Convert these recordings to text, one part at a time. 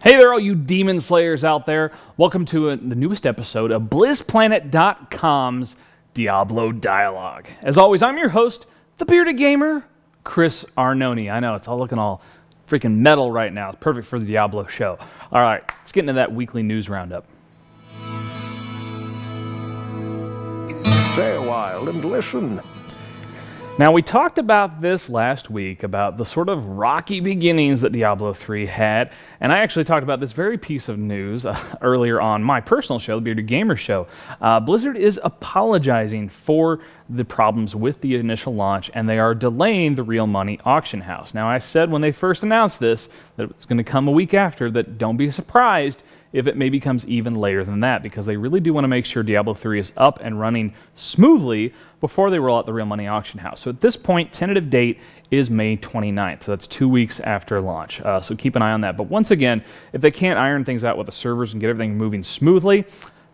Hey there, all you demon slayers out there. Welcome to the newest episode of Blizzplanet.com's Diablo Dialogue. As always, I'm your host, the bearded gamer, Chris Arnone. I know, it's all looking all freaking metal right now. It's perfect for the Diablo show. All right, let's get into that weekly news roundup. Stay a while and listen. Now, we talked about this last week, about the sort of rocky beginnings that Diablo 3 had, and I actually talked about this very piece of news earlier on my personal show, the Bearded Gamer Show. Blizzard is apologizing for the problems with the initial launch, and they are delaying the real money auction house. Now, I said when they first announced this, that it's going to come a week after, that don't be surprised if it maybe comes even later than that, because they really do want to make sure Diablo 3 is up and running smoothly before they roll out the real money auction house. So at this point, tentative date is May 29th, so that's 2 weeks after launch. So keep an eye on that. But once again, if they can't iron things out with the servers and get everything moving smoothly,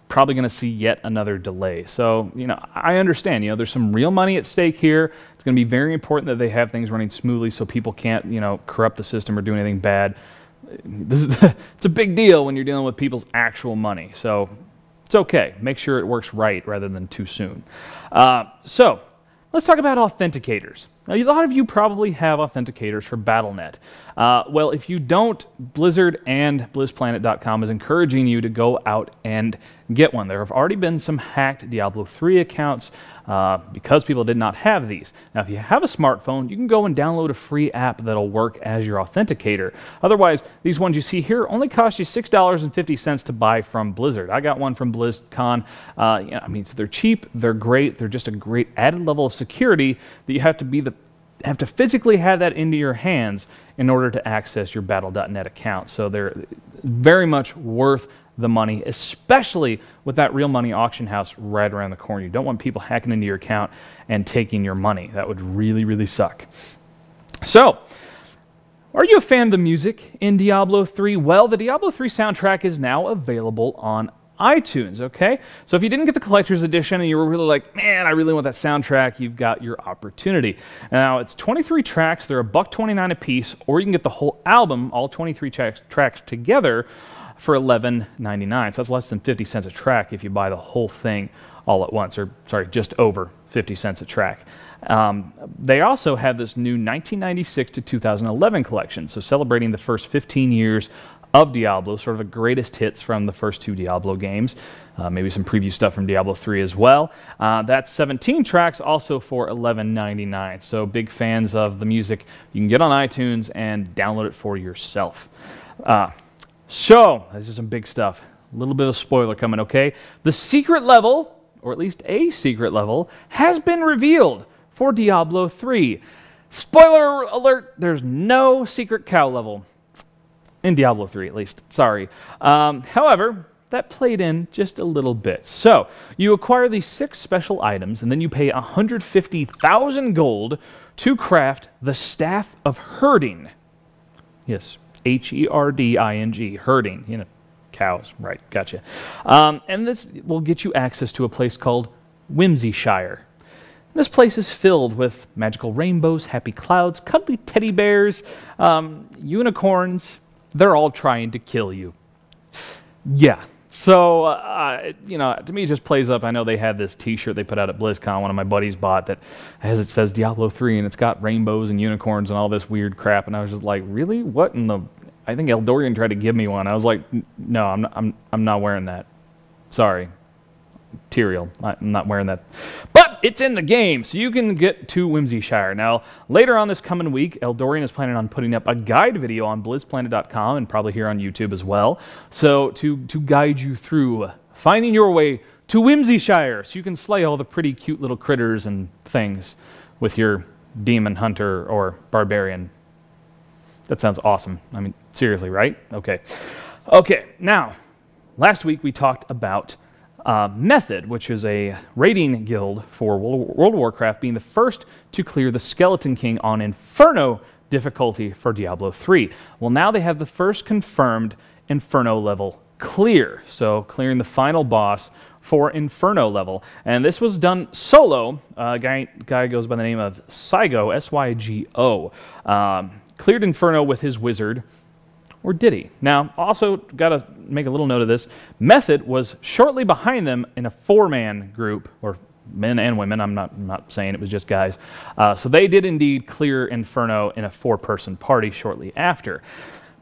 probably going to see yet another delay. So, I understand, there's some real money at stake here. It's going to be very important that they have things running smoothly so people can't, corrupt the system or do anything bad. It's a big deal when you're dealing with people's actual money, so it's okay. Make sure it works right rather than too soon. So let's talk about authenticators. Now, a lot of you probably have authenticators for Battle.net. Well, if you don't, Blizzard and Blizzplanet.com is encouraging you to go out and get one. There have already been some hacked Diablo 3 accounts because people did not have these. Now, if you have a smartphone, you can go and download a free app that'll work as your authenticator. Otherwise, these ones you see here only cost you $6.50 to buy from Blizzard. I got one from BlizzCon. So they're cheap, they're great, they're just a great added level of security that you have to physically have that into your hands in order to access your Battle.net account. So they're very much worth the money, especially with that real money auction house right around the corner. You don't want people hacking into your account and taking your money. That would really, really suck. So, are you a fan of the music in Diablo 3? Well, the Diablo 3 soundtrack is now available on iTunes, okay? So if you didn't get the collector's edition and you were really like, man, I really want that soundtrack, you've got your opportunity. Now, it's 23 tracks, they're $1.29 a piece, or you can get the whole album, all 23 tracks together, for $11.99. So that's less than 50 cents a track if you buy the whole thing all at once, or sorry, just over 50 cents a track. They also have this new 1996 to 2011 collection, so celebrating the first 15 years of Diablo, sort of the greatest hits from the first two Diablo games, maybe some preview stuff from Diablo 3 as well. That's 17 tracks, also for $11.99. So big fans of the music, you can get on iTunes and download it for yourself. So, this is some big stuff. A little bit of spoiler coming, okay? The secret level, or at least a secret level, has been revealed for Diablo 3. Spoiler alert, there's no secret cow level. In Diablo 3, at least. Sorry. However, that played in just a little bit. So, you acquire these 6 special items, and then you pay 150,000 gold to craft the Staff of Herding. Yes, H-E-R-D-I-N-G, herding. Cows, right, gotcha. And this will get you access to a place called Whimsyshire. This place is filled with magical rainbows, happy clouds, cuddly teddy bears, unicorns. They're all trying to kill you. Yeah. So, to me it just plays up. I know they had this t-shirt they put out at BlizzCon, one of my buddies bought, that it says Diablo 3, and it's got rainbows and unicorns and all this weird crap, and I was just like, really? What in the... I think Eldorian tried to give me one. I was like, no, I'm not wearing that. Sorry. Material. I'm not wearing that. But it's in the game, so you can get to Whimsyshire. Now, later on this coming week, Eldorian is planning on putting up a guide video on BlizzPlanet.com and probably here on YouTube as well, so to guide you through finding your way to Whimsyshire, so you can slay all the pretty cute little critters and things with your demon hunter or barbarian. That sounds awesome. I mean, seriously, right? Okay. Okay, now, last week we talked about Method, which is a raiding guild for World of Warcraft, being the first to clear the Skeleton King on Inferno difficulty for Diablo 3. Well, now they have the first confirmed Inferno level clear, so clearing the final boss for Inferno level. And this was done solo. A guy goes by the name of Sygo, S-Y-G-O. Cleared Inferno with his wizard, or did he? Now, also got to make a little note of this. Method was shortly behind them in a 4-man group, or men and women. I'm not saying it was just guys. So they did indeed clear Inferno in a 4-person party shortly after.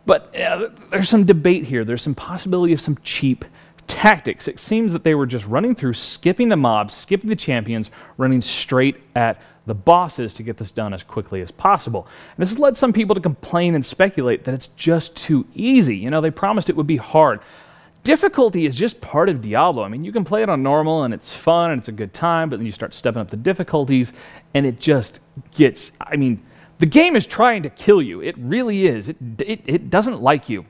But there's some debate here. There's some possibility of some cheap tactics. It seems that they were just running through, skipping the mobs, skipping the champions, running straight at the bosses to get this done as quickly as possible. And this has led some people to complain and speculate that it's just too easy. You know, they promised it would be hard. Difficulty is just part of Diablo. I mean, you can play it on normal and it's fun and it's a good time, but then you start stepping up the difficulties and it just gets, I mean, the game is trying to kill you. It really is. It doesn't like you.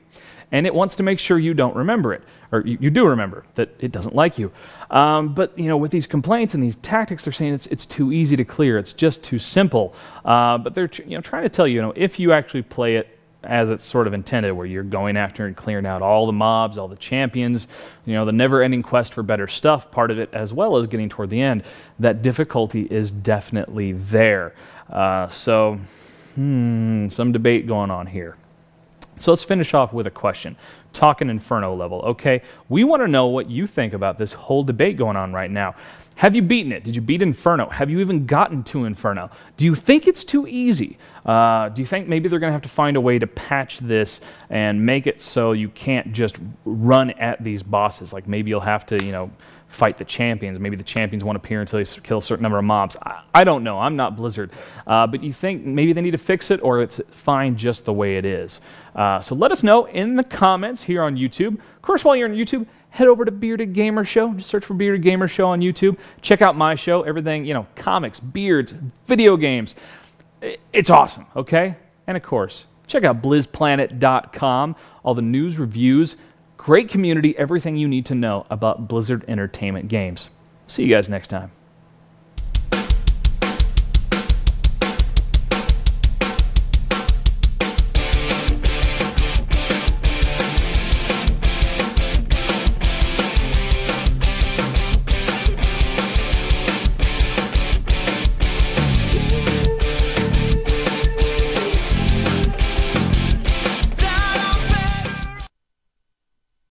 And it wants to make sure you don't remember it, or you do remember that it doesn't like you. But you know, with these complaints and these tactics, they're saying it's too easy to clear. It's just too simple. But they're trying to tell you, if you actually play it as it's sort of intended, where you're going after and clearing out all the mobs, all the champions, the never-ending quest for better stuff, part of it, as well as getting toward the end, that difficulty is definitely there. So some debate going on here. So let's finish off with a question. Talking Inferno level, okay? We want to know what you think about this whole debate going on right now. Have you beaten it? Did you beat Inferno? Have you even gotten to Inferno? Do you think it's too easy? Do you think maybe they're going to have to find a way to patch this and make it so you can't just run at these bosses? Like maybe you'll have to, fight the champions. Maybe the champions won't appear until you kill a certain number of mobs. I don't know. I'm not Blizzard. But you think maybe they need to fix it, or it's fine just the way it is? So let us know in the comments here on YouTube. Of course, while you're on YouTube, head over to Bearded Gamer Show. Just search for Bearded Gamer Show on YouTube. Check out my show. Everything, comics, beards, video games. It's awesome, okay? And of course, check out Blizzplanet.com. All the news, reviews, great community, everything you need to know about Blizzard Entertainment games. See you guys next time.